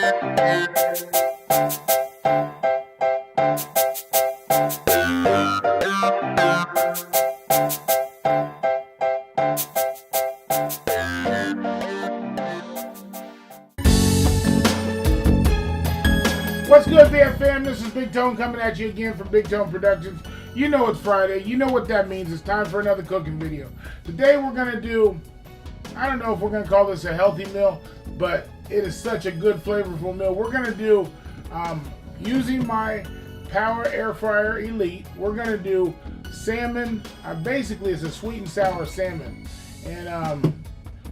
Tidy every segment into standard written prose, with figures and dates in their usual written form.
What's good, fam? This is Big Tone coming at you again from Big Tone Productions. You know it's Friday. You know what that means. It's time for another cooking video. Today we're going to do, I don't know if we're going to call this a healthy meal, but it is such a good, flavorful meal. We're going to do, using my Power Air Fryer Elite, we're going to do salmon. Basically, it's a sweet and sour salmon. And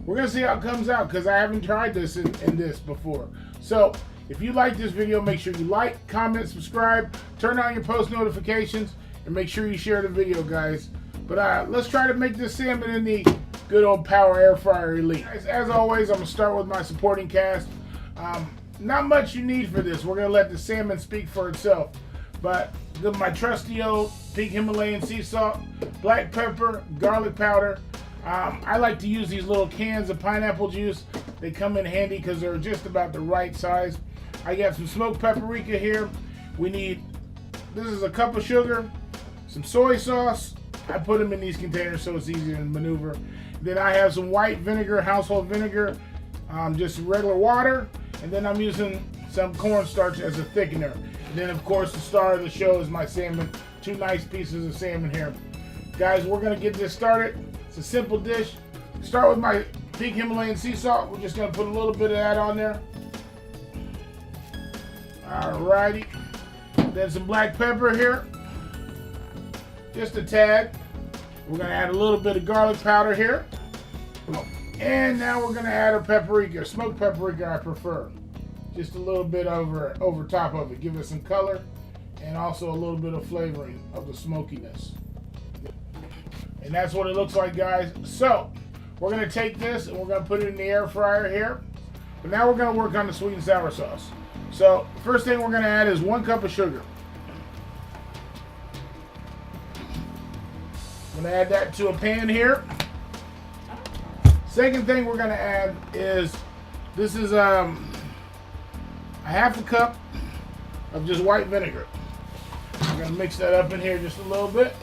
we're going to see how it comes out because I haven't tried this in this before. So, if you like this video, make sure you like, comment, subscribe, turn on your post notifications, and make sure you share the video, guys. But let's try to make this salmon in the good old Power Air Fryer Elite. As always, I'm going to start with my supporting cast. Not much you need for this. We're going to let the salmon speak for itself. But my trusty old pink Himalayan sea salt, black pepper, garlic powder. I like to use these little cans of pineapple juice. They come in handy because they're just about the right size. I got some smoked paprika here. This is a cup of sugar, some soy sauce. I put them in these containers so it's easy to maneuver. Then I have some white vinegar, household vinegar, just regular water. And then I'm using some cornstarch as a thickener. And then of course the star of the show is my salmon. 2 nice pieces of salmon here. Guys, we're gonna get this started. It's a simple dish. Start with my pink Himalayan sea salt. We're just gonna put a little bit of that on there. Alrighty. Then some black pepper here. Just a tad. We're going to add a little bit of garlic powder here. And now we're going to add a paprika. Smoked paprika I prefer. Just a little bit over top of it. Give it some color and also a little bit of flavoring of the smokiness. And that's what it looks like, guys. So, we're going to take this and we're going to put it in the air fryer here. But now we're going to work on the sweet and sour sauce. So, first thing we're going to add is 1 cup of sugar. I'm going to add that to a pan here. Second thing we're going to add is, this is a half a cup of just white vinegar. I'm going to mix that up in here just a little bit.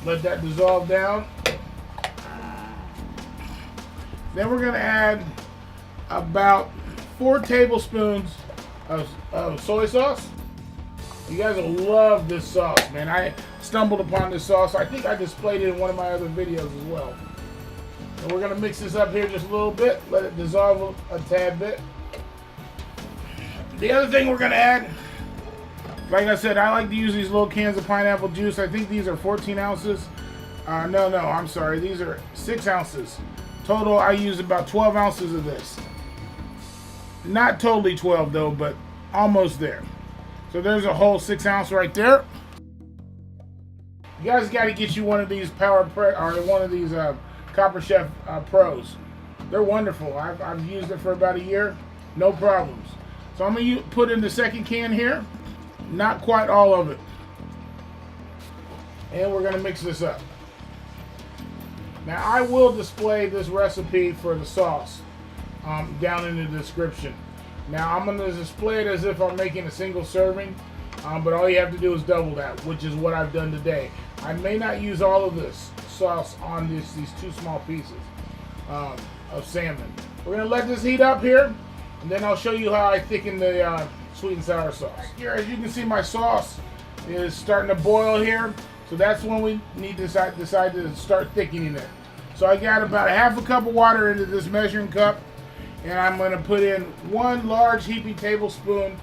Let that dissolve down. Then we're going to add about 4 tablespoons of soy sauce. You guys will love this sauce, man. I stumbled upon this sauce. I think I displayed it in one of my other videos as well. And we're going to mix this up here just a little bit. Let it dissolve a tad bit. The other thing we're going to add, like I said, I like to use these little cans of pineapple juice. I think these are 14 ounces. No, I'm sorry. These are 6 ounces. Total, I use about 12 ounces of this. Not totally 12 though, but almost there. So there's a whole 6 ounce right there. You guys got to get you one of these one of these Copper Chef Pros. They're wonderful. I've used it for about a year, no problems. So I'm gonna put in the second can here. Not quite all of it. And we're gonna mix this up. Now I will display this recipe for the sauce down in the description. Now I'm going to display it as if I'm making a single serving, but all you have to do is double that, which is what I've done today. I may not use all of this sauce on these 2 small pieces of salmon. We're going to let this heat up here, and then I'll show you how I thicken the sweet and sour sauce. Here, as you can see, my sauce is starting to boil here, so that's when we need to decide to start thickening it. So I got about a half a cup of water into this measuring cup. And I'm going to put in 1 large heaping tablespoon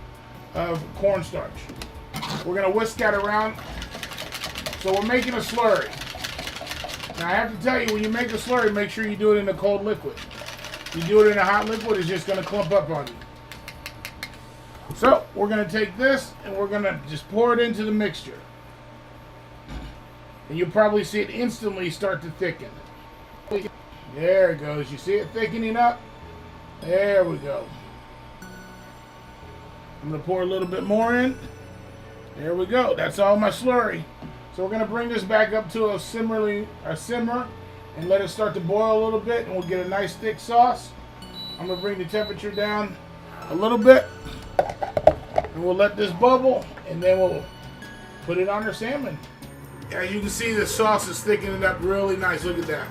of cornstarch. We're going to whisk that around. So we're making a slurry. Now I have to tell you, when you make a slurry, make sure you do it in a cold liquid. If you do it in a hot liquid, it's just going to clump up on you. So we're going to take this and we're going to just pour it into the mixture. And you'll probably see it instantly start to thicken. There it goes. You see it thickening up? There we go. I'm going to pour a little bit more in. There we go. That's all my slurry. So we're going to bring this back up to a simmer and let it start to boil a little bit, and we'll get a nice thick sauce. I'm going to bring the temperature down a little bit. And we'll let this bubble, and then we'll put it on our salmon. As you can see, the sauce is thickening up really nice. Look at that.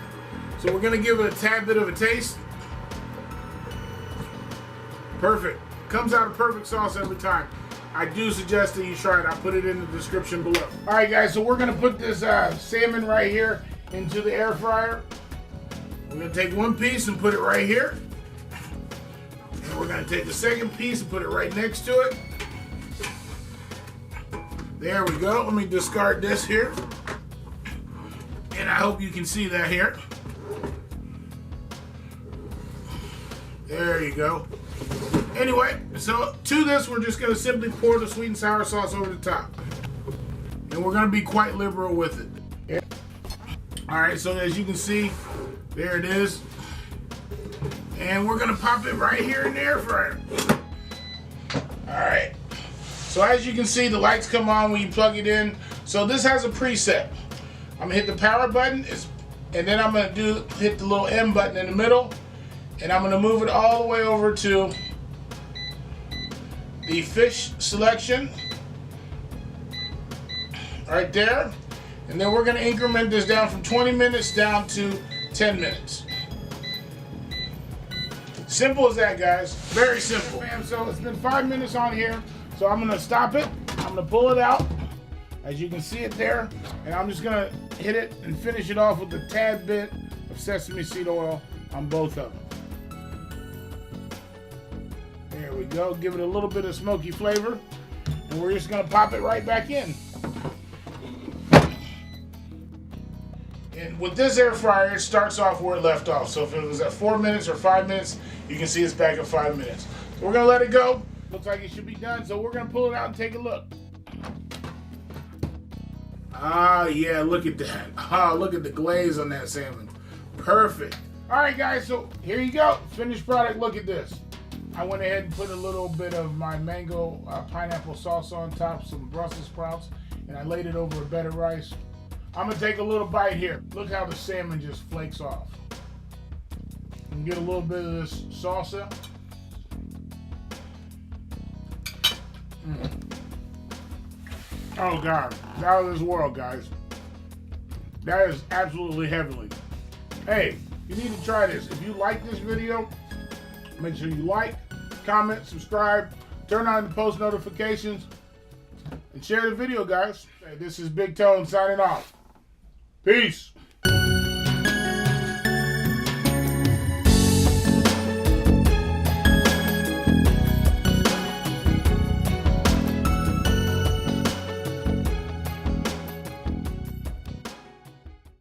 So we're gonna give it a tad bit of a taste. Perfect. Comes out a perfect sauce every time. I do suggest that you try it. I'll put it in the description below. All right, guys, so we're gonna put this salmon right here into the air fryer. We're gonna take one piece and put it right here. And we're gonna take the second piece and put it right next to it. There we go. Let me discard this here. And I hope you can see that here. There you go. Anyway, so to this, we're just going to simply pour the sweet and sour sauce over the top. And we're going to be quite liberal with it. All right, so as you can see, there it is. And we're going to pop it right here in the air fryer. All right. So as you can see, the lights come on when you plug it in. So this has a preset. I'm going to hit the power button, and then I'm going to hit the little M button in the middle. And I'm going to move it all the way over to the fish selection right there. And then we're going to increment this down from 20 minutes down to 10 minutes. Simple as that, guys. Very simple. So it's been 5 minutes on here. So I'm going to stop it. I'm going to pull it out. As you can see it there. And I'm just going to hit it and finish it off with a tad bit of sesame seed oil on both of them. There we go. Give it a little bit of smoky flavor. And we're just going to pop it right back in. And with this air fryer, it starts off where it left off. So if it was at 4 minutes or 5 minutes, you can see it's back at 5 minutes. So we're going to let it go. Looks like it should be done. So we're going to pull it out and take a look. Ah, yeah, look at that. Ah, look at the glaze on that salmon. Perfect. All right, guys, so here you go. Finished product. Look at this. I went ahead and put a little bit of my mango pineapple sauce on top, some Brussels sprouts, and I laid it over a bed of rice. I'm going to take a little bite here. Look how the salmon just flakes off. And get a little bit of this salsa. Oh God, out of this world, guys. That is absolutely heavenly. Hey, you need to try this. If you like this video, make sure you like, comment, subscribe, turn on the post notifications, and share the video, guys. Hey, this is Big Tone signing off. Peace.